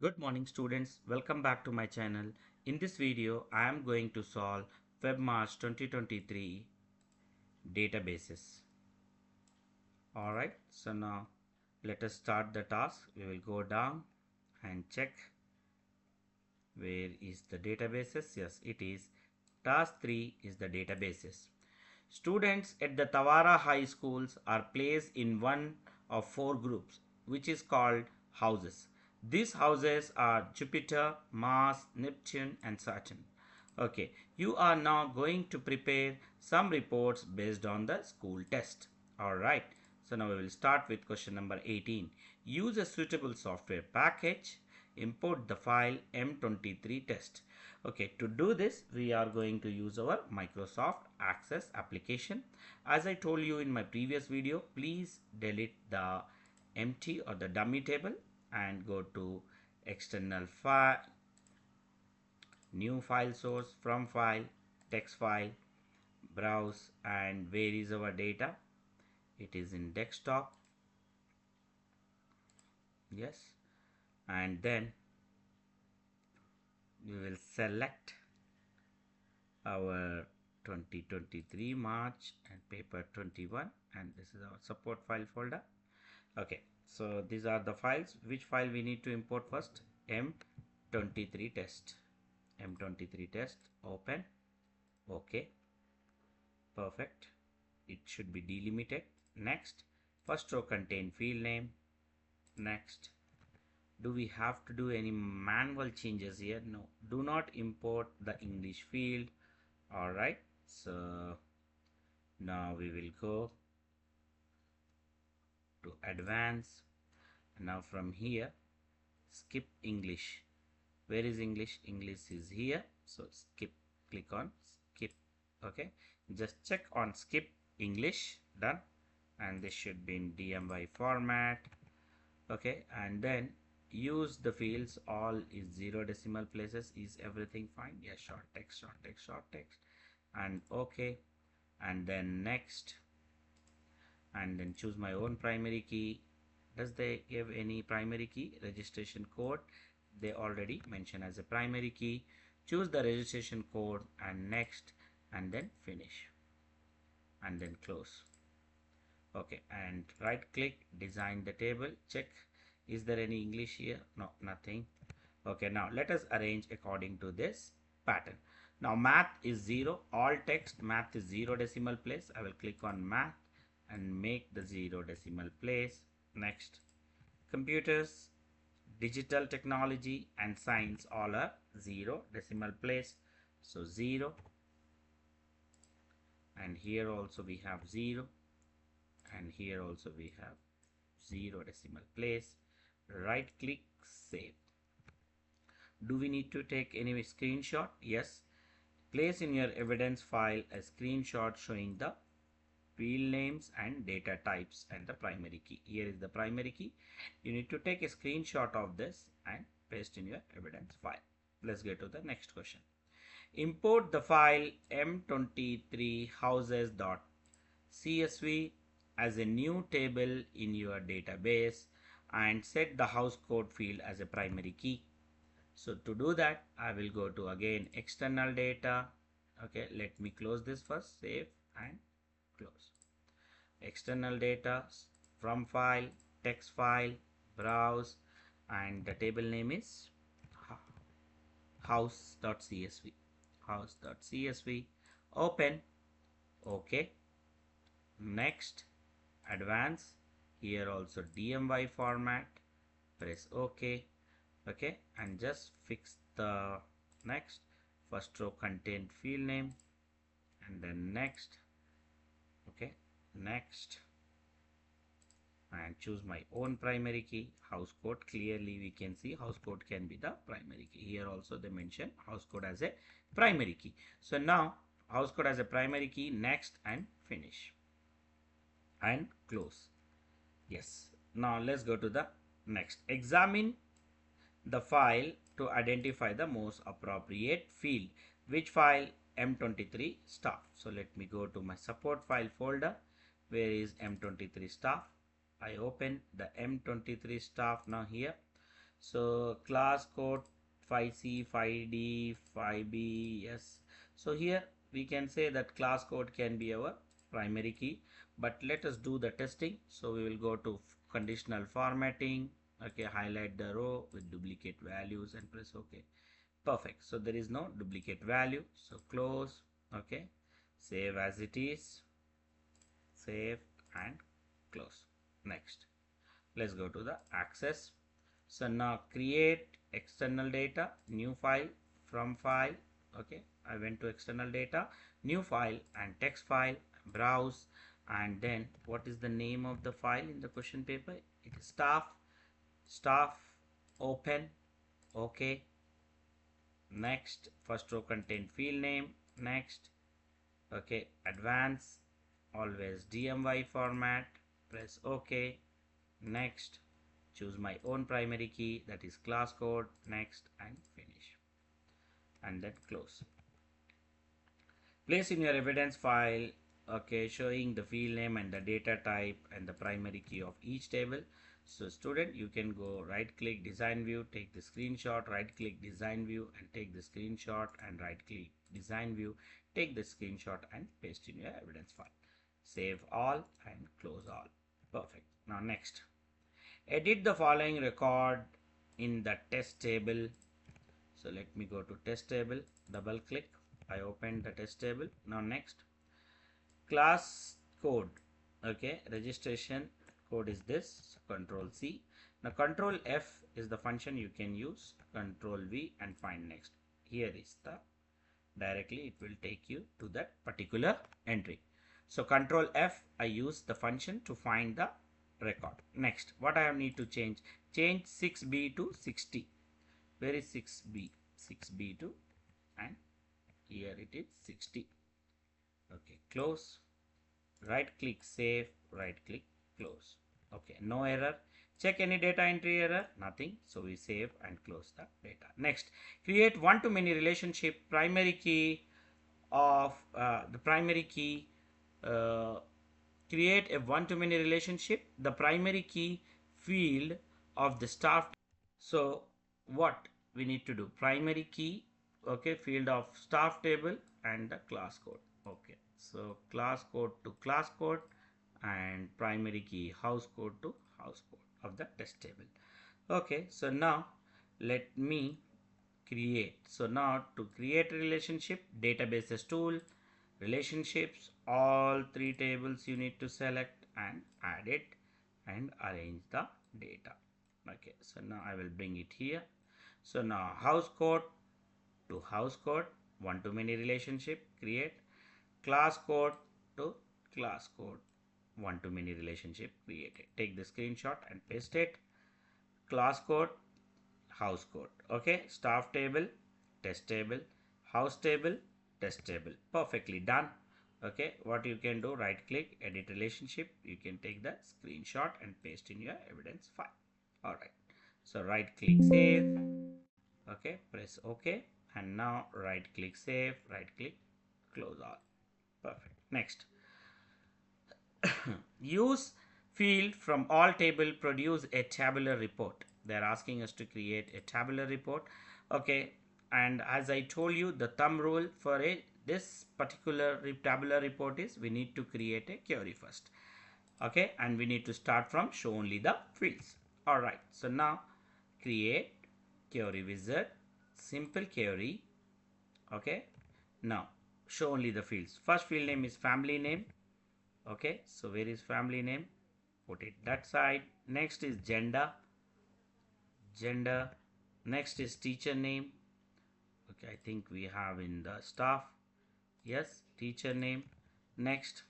Good morning students, welcome back to my channel. In this video, I am going to solve Feb March 2023 databases. Alright, so now let us start the task. We will go down and check where is the databases. Yes, it is. Task 3 is the databases. Students at the Tawara High Schools are placed in one of four groups, which is called houses. These houses are Jupiter, Mars, Neptune, and Saturn. Okay, you are now going to prepare some reports based on the school test. Alright, so now we will start with question number 18. Use a suitable software package. Import the file M23 test. Okay, to do this, we are going to use our Microsoft Access application. As I told you in my previous video, please delete the empty or the dummy table and go to external file, new file source, from file, text file, browse, and where is our data? It is in desktop. Yes, and then we will select our 2023 March and paper 21, and this is our support file folder. Okay, so these are the files. Which file we need to import first? M23 test. M23 test, open. Okay, perfect. It should be delimited. Next, first row contain field name. Next, do we have to do any manual changes here? No, do not import the English field. All right, so now we will go to advanced. Now from here, skip English. Where is English? English is here, so skip. Click on skip. Okay, just check on skip English. Done. And this should be in DMY format. Okay, and then use the fields. All is 0 decimal places. Is everything fine? Yeah, short text, short text, short text, and okay. And then next, and then choose my own primary key. Does they give any primary key? Registration code, they already mention as a primary key. Choose the registration code and next, and then finish, and then close. Okay, and right click, design the table, check is there any English here? No, nothing. Okay, now let us arrange according to this pattern. Now math is 0, all text math is 0 decimal place. I will click on math and make the 0 decimal place. Next, computers, digital technology, and science all are 0 decimal place. So 0, and here also we have 0, and here also we have 0 decimal place. Right click, save. Do we need to take any screenshot? Yes. Place in your evidence file a screenshot showing the field names and data types and the primary key. Here is the primary key. You need to take a screenshot of this and paste in your evidence file. Let's get to the next question. Import the file m23houses.csv as a new table in your database and set the house code field as a primary key. So to do that, I will go to again external data. Okay, let me close this first, save and close. External data, from file, text file, browse, and the table name is house.csv. House.csv. Open. Okay. Next, advance. Here also DMY format. Press OK. Okay, and just fix the next. First row contain field name, and then next. Okay, next, and choose my own primary key. House code, clearly we can see house code can be the primary key. Here also they mention house code as a primary key. So now house code as a primary key. Next, and finish and close. Yes, now let's go to the next. Examine the file to identify the most appropriate field. Which file? M23 staff. So let me go to my support file folder. Where is M23 staff? I open the M23 staff now here. So class code 5C, 5D, 5B, yes. So here we can say that class code can be our primary key, but let us do the testing. So we will go to conditional formatting, okay, highlight the row with duplicate values and press OK. Perfect. So there is no duplicate value. So close, okay, save as it is, save and close. Next, let's go to the access. So now create external data, new file, from file, okay, I went to external data, new file and text file, browse, and then what is the name of the file in the question paper? It is staff open, okay. Next, first row contain field name, next, okay, advance, always DMY format, press OK. Next, choose my own primary key, that is class code, next, and finish, and then close. Place in your evidence file, okay, showing the field name and the data type and the primary key of each table. So student, you can go right click design view, take the screenshot, right click design view and take the screenshot, and right click design view, take the screenshot and paste in your evidence file. Save all and close all. Perfect. Now next, edit the following record in the test table. So let me go to test table, double click, I opened the test table. Now next, class code, okay, registration code is this, so control C. Now control F is the function you can use, control V and find next. Here is the, directly it will take you to that particular entry. So control F, I use the function to find the record. Next, what I need to change 6B to 60. Where is 6B? 6B to, and here it is 60. Okay, close, right click save, right click close. Okay, no error. Check any data entry error, nothing. So we save and close the data. Next, create one to many relationship, primary key of the primary key, create a one to many relationship, the primary key field of the staff. So what we need to do, primary key, okay, field of staff table and the class code. Okay, so class code to class code and primary key house code to house code of the test table. Okay, so now let me create. So now to create relationship, databases tool, relationships, all three tables you need to select and add it and arrange the data. Okay, so now I will bring it here. So now house code to house code, one to many relationship, create, class code to class code, one to many relationship created. Take the screenshot and paste it. Class code, house code, okay, staff table, test table, house table, test table, perfectly done. Okay, what you can do, right click, edit relationship, you can take the screenshot and paste in your evidence file. All right, so right click save, okay, press OK, and now right click save, right click close all. Perfect. Next, use field from all table, produce a tabular report. They're asking us to create a tabular report. Okay, and as I told you, the thumb rule for this particular tabular report is we need to create a query first. Okay, and we need to start from show only the fields. All right, so now create query wizard, simple query. Okay, now show only the fields. First field name is family name. Okay, so where is family name? Put it that side. Next is gender. Next is teacher name. Okay, I think we have in the staff. Yes, teacher name. Next,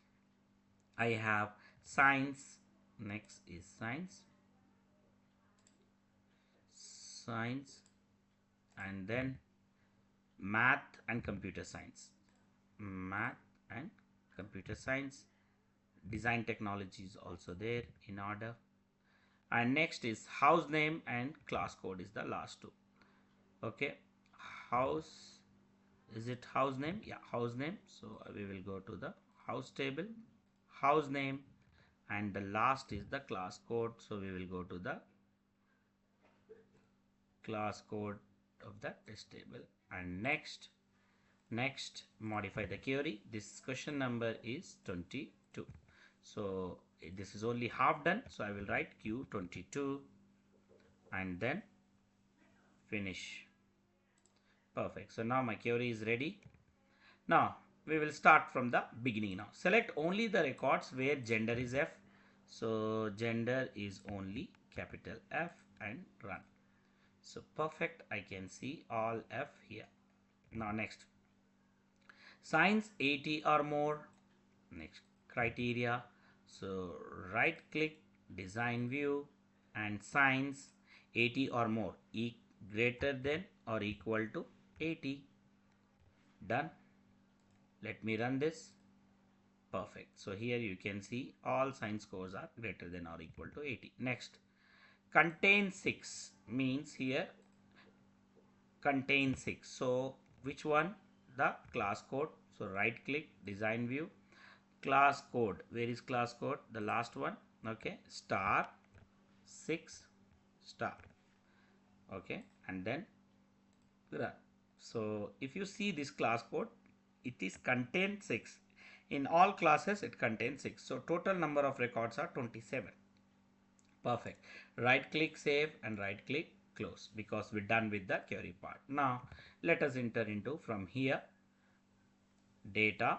I have science. Next is science, and then math and computer science. Math and computer science. Design technology is also there in order. And next is house name and class code is the last two. Okay, house, is it house name? Yeah, house name. So we will go to the house table, house name, and the last is the class code. So we will go to the class code of the test table. And next modify the query. This question number is 22. So this is only half done, so I will write Q22 and then finish. Perfect. So now my query is ready. Now we will start from the beginning. Now select only the records where gender is F. So gender is only capital F and run. So perfect, I can see all F here. Now next, science 80 or more. Next criteria. So right click, design view, and science 80 or more, greater than or equal to 80. Done. Let me run this. Perfect. So here you can see all science scores are greater than or equal to 80. Next, contain 6 means here contain 6. So which one? The class code. So right click, design view, class code. Where is class code? The last one. Okay, star 6 star. Okay, and then run. So if you see this class code, it is contain 6. In all classes it contains 6. So total number of records are 27. Perfect. Right click save and right click close, because we're done with the query part. Now let us enter into from here data.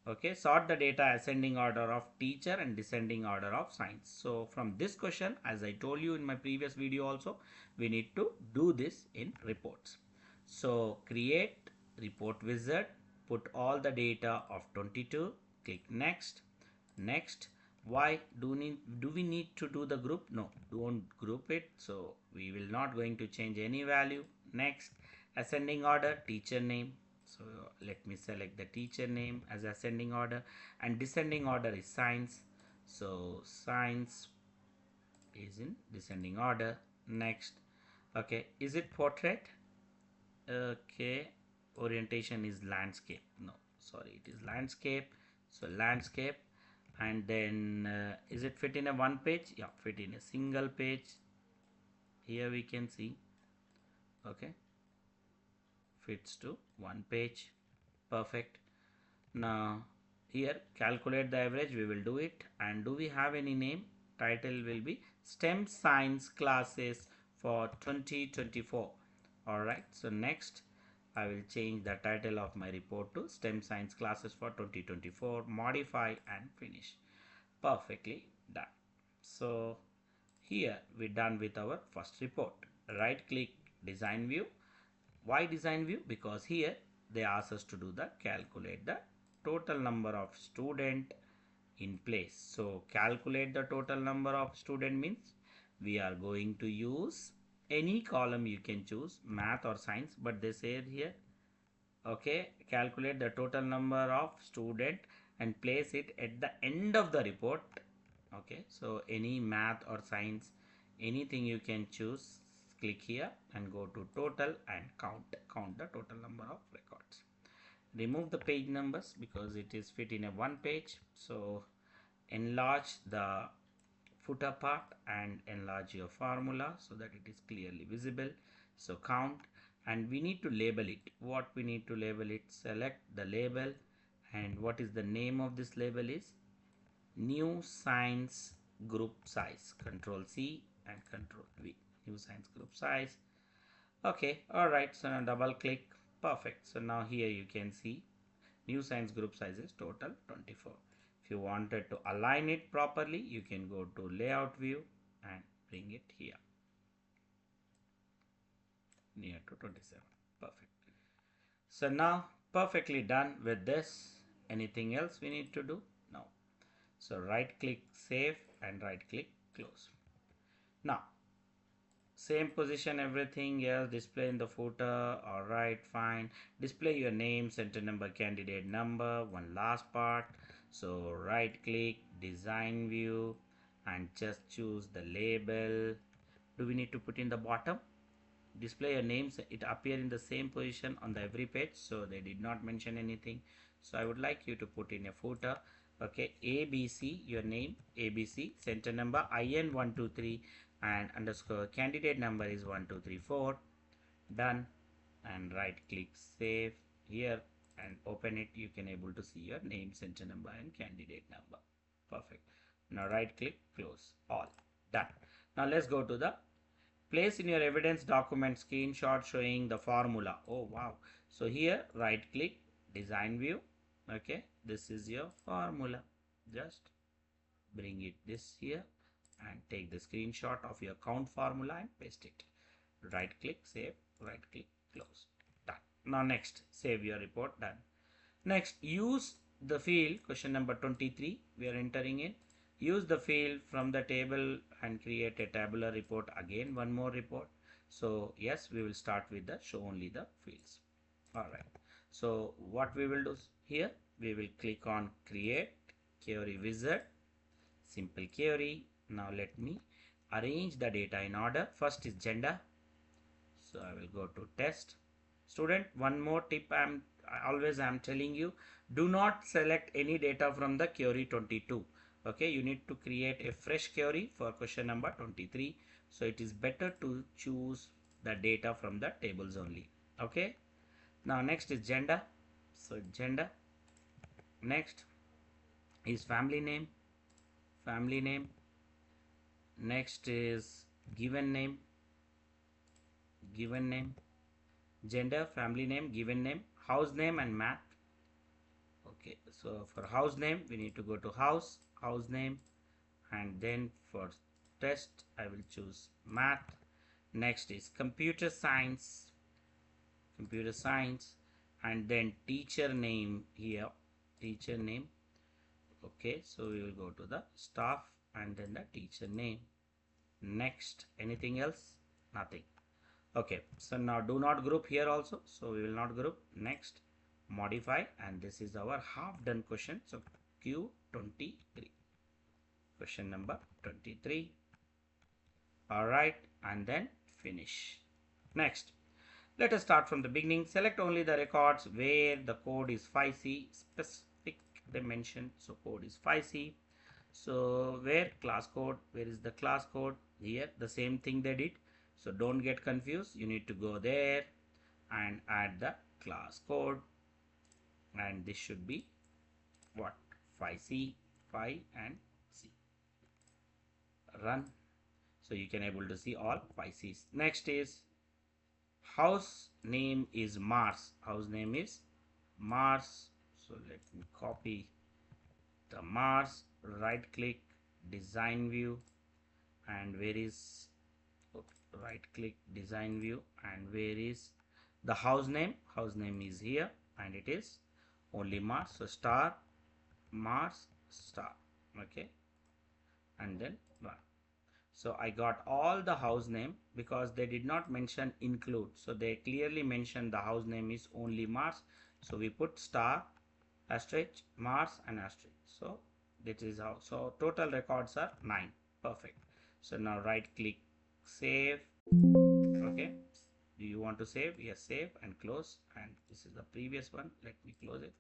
Okay, sort the data ascending order of teacher and descending order of science. So from this question, as I told you in my previous video also, we need to do this in reports. So create report wizard, put all the data of 22, click next. Next, why do we need to do the group? No, don't group it. So we will not going to change any value. Next, ascending order, teacher name. So let me select the teacher name as ascending order, and descending order is science. So science is in descending order. Next, okay, is it portrait? Okay, orientation is landscape. No, sorry, it is landscape. So landscape. And then is it fit in a one page? Yeah, fit in a single page. Here we can see. Okay, fits to one page. Perfect. Now here calculate the average, we will do it. And do we have any name? Title will be STEM science classes for 2024. Alright, so next I will change the title of my report to STEM science classes for 2024. Modify and finish. Perfectly done. So here we're done with our first report. Right click, design view. Why design view? Because here they ask us to do the calculate the total number of student in place. So calculate the total number of student means we are going to use any column you can choose, math or science, but they say here, okay, calculate the total number of student and place it at the end of the report. Okay, so any math or science, anything you can choose. Click here and go to total and count the total number of records. Remove the page numbers because it is fit in a one page. So enlarge the footer part and enlarge your formula so that it is clearly visible. So count, and we need to label it. What we need to label it? Select the label, and what is the name of this label is new science group size. Control C and Control V. New science group size. Okay, alright, so now double click. Perfect. So now here you can see new science group size is total 24. If you wanted to align it properly, you can go to layout view and bring it here near to 27. Perfect. So now perfectly done with this. Anything else we need to do? No. So right click save and right click close. Now same position, everything. Yes, display in the footer. Alright, fine. Display your name, center number, candidate number. One last part. So right click, design view, and just choose the label. Do we need to put in the bottom? Display your names, it appear in the same position on the every page, so they did not mention anything. So I would like you to put in a footer. Okay, ABC, your name ABC, center number IN123, and underscore candidate number is 1234. Done. And right click save here and open it. You can able to see your name, center number and candidate number. Perfect. Now right click close all. Done. Now let's go to the place in your evidence document screenshot showing the formula. Oh wow. So here right click design view. Okay, this is your formula. Just bring it this here and take the screenshot of your count formula and paste it. Right click save, right click close. Done. Now next save your report. Done. Next use the field question number 23 we are entering in. Use the field from the table and create a tabular report. Again one more report. So yes, we will start with the show only the fields. Alright, so what we will do here, we will click on create query wizard, simple query. Now let me arrange the data in order. First is gender, so I will go to test. Student, one more tip I'm telling you, do not select any data from the query 22. Okay, you need to create a fresh query for question number 23. So it is better to choose the data from the tables only. Okay, now next is gender. So gender. Next is family name. Family name. Next is given name. Given name. Gender, family name, given name, house name and math. Okay, so for house name we need to go to house name, and then for test I will choose math. Next is computer science, and then teacher name here, teacher name. Okay, so we will go to the staff and then the teacher name. Next, anything else? Nothing. Okay, so now do not group here also, so we will not group. Next, modify, and this is our half done question. So Q23, question number 23. All right, and then finish. Next, let us start from the beginning. Select only the records where the code is 5C, specific dimension, so code is 5C. So where class code, where is the class code? Here the same thing they did, so don't get confused. You need to go there and add the class code, and this should be what, 5C, 5 and C. Run. So you can able to see all 5Cs. Next is house name is Mars. House name is Mars. So let me copy the Mars, right click design view, and where is, right click design view, and where is the house name? House name is here and it is only Mars, so star Mars star. Okay, and then run. So I got all the house name because they did not mention include, so they clearly mentioned the house name is only Mars, so we put star asterisk Mars and asterisk. So this is how, so total records are 9. Perfect. So now right click save. Okay, do you want to save? Yes, save and close, and this is the previous one. Let me close it.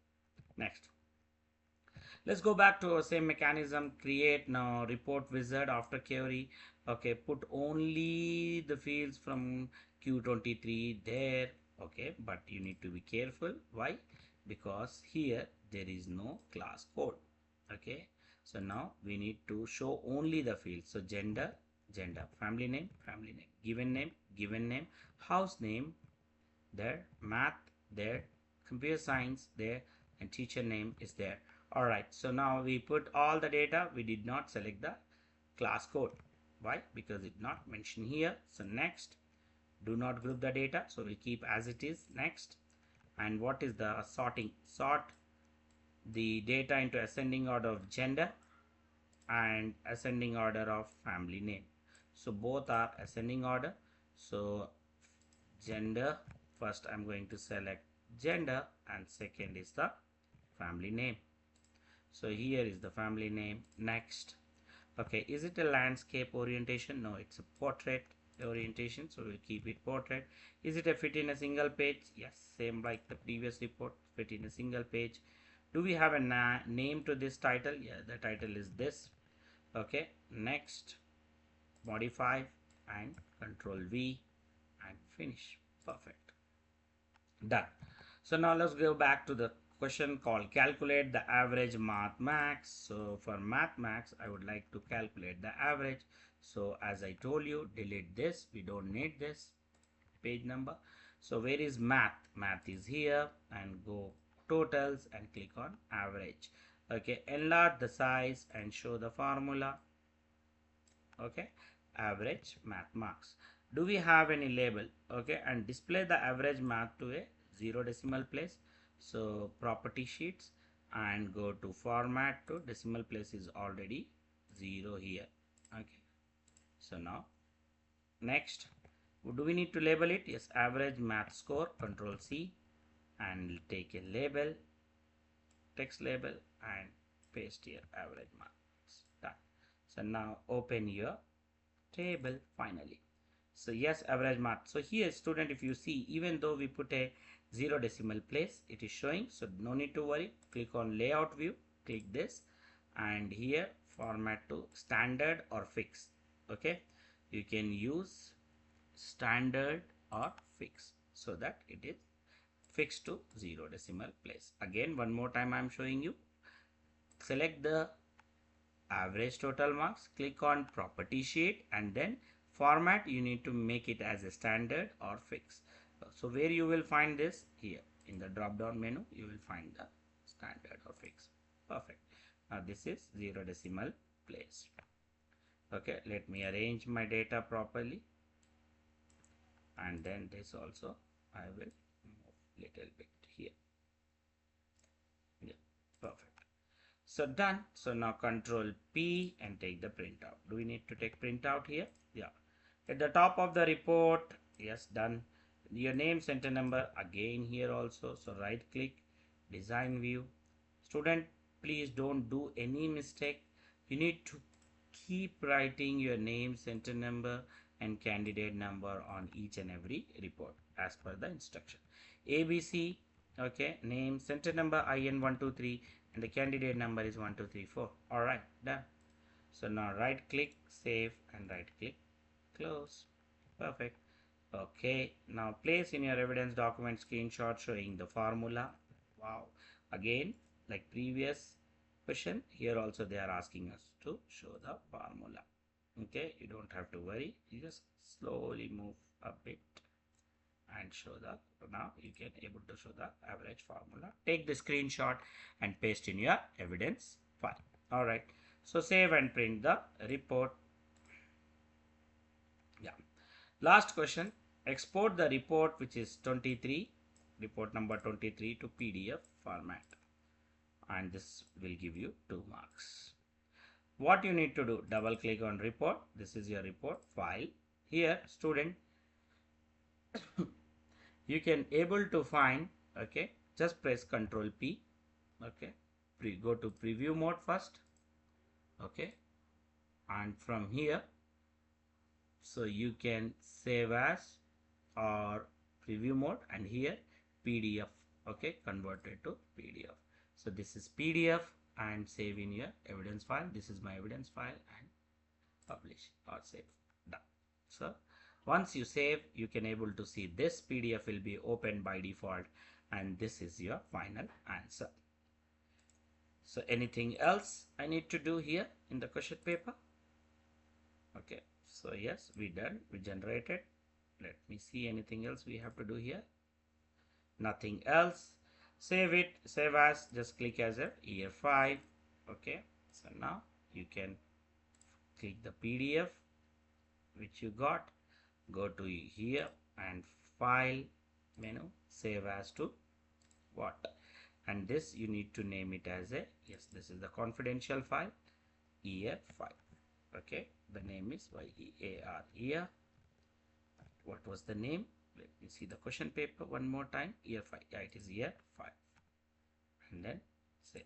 Next, let's go back to our same mechanism. Create now report wizard after query. Okay, put only the fields from Q23 there. Okay, but you need to be careful. Why? Because here there is no class code. Okay, so now we need to show only the fields. So gender, family name, given name, house name there, math there, computer science there, and teacher name is there. All right, so now we put all the data. We did not select the class code. Why? Because it's not mentioned here. So next, do not group the data, so we'll keep as it is. Next, and what is the sorting? Sort the data into ascending order of gender and ascending order of family name. So both are ascending order. So gender, first I'm going to select gender, and second is the family name. So here is the family name. Next, okay, is it a landscape orientation? No, it's a portrait orientation, so we'll keep it portrait. Is it a fit in a single page? Yes, same like the previous report, fit in a single page. Do we have a name to this title? Yeah, the title is this. Okay, next, modify and control V and finish. Perfect. Done. So now let's go back to the question called calculate the average math max. So for math max, I would like to calculate the average. So as I told you, delete this. We don't need this page number. So where is math? Math is here, and go totals and click on average. Okay, enlarge the size and show the formula. Okay, average math marks. Do we have any label? Okay, and display the average math to a 0 decimal place. So property sheets and go to format to decimal place is already 0 here. Okay, so now next, do we need to label it? Yes, average math score, control C, and take a label, text label, and paste here average marks. Done. So now open your table finally. So yes, average math. So here student, if you see, even though we put a 0 decimal place, it is showing, so no need to worry. Click on layout view, click this, and here format to standard or fixed. Okay, you can use standard or fixed so that it is fixed to 0 decimal place. Again, one more time I am showing you. Select the average total marks, click on property sheet, and then format, you need to make it as a standard or fixed. So where you will find this? Here in the drop down menu you will find the standard or fixed. Perfect. Now this is 0 decimal place. Okay, let me arrange my data properly, and then this also I will move little bit here. Yeah, perfect. So done. So now control P and take the printout. Do we need to take printout here? Yeah. At the top of the report, yes, done. Your name, center number, again here also. So right click, design view. Student, please don't do any mistake. You need to keep writing your name, center number, and candidate number on each and every report as per the instruction. ABC, okay, name, center number IN123, and the candidate number is 1234. All right, done. So now right click, save, and right click, close. Perfect. Okay, now place in your evidence document screenshot showing the formula. Wow. Again, like previous question, here also they are asking us to show the formula. Okay, you don't have to worry. You just slowly move a bit and show the, now you can able to show the average formula. Take the screenshot and paste in your evidence file. All right, so save and print the report. Yeah, last question, export the report which is 23, report number 23 to PDF format, and this will give you 2 marks. What you need to do, double click on report. This is your report file. Here student, you can able to find, okay, just press Ctrl P. Okay, go to preview mode first. Okay, and from here, so you can save as or preview mode, and here PDF. Okay, convert it to PDF. So this is PDF, and save in your evidence file. This is my evidence file, and publish or save. Done. So once you save, you can able to see this PDF will be open by default, and this is your final answer. So anything else I need to do here in the question paper? Okay, so yes, we done, we generated. Let me see anything else we have to do here. Nothing else. Save it, save as, just click as a year 5. Okay, so now you can click the PDF which you got, go to here and file menu, save as to what, and this you need to name it as a, yes, this is the confidential file, year 5. Okay, the name is YEAR, year. What was the name? Let me see the question paper one more time. Year 5. Yeah, it is year 5. And then save.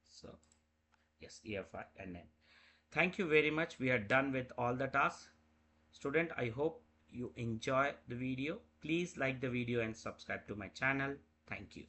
So yes, year 5, and then thank you very much. We are done with all the tasks. Student, I hope you enjoy the video. Please like the video and subscribe to my channel. Thank you.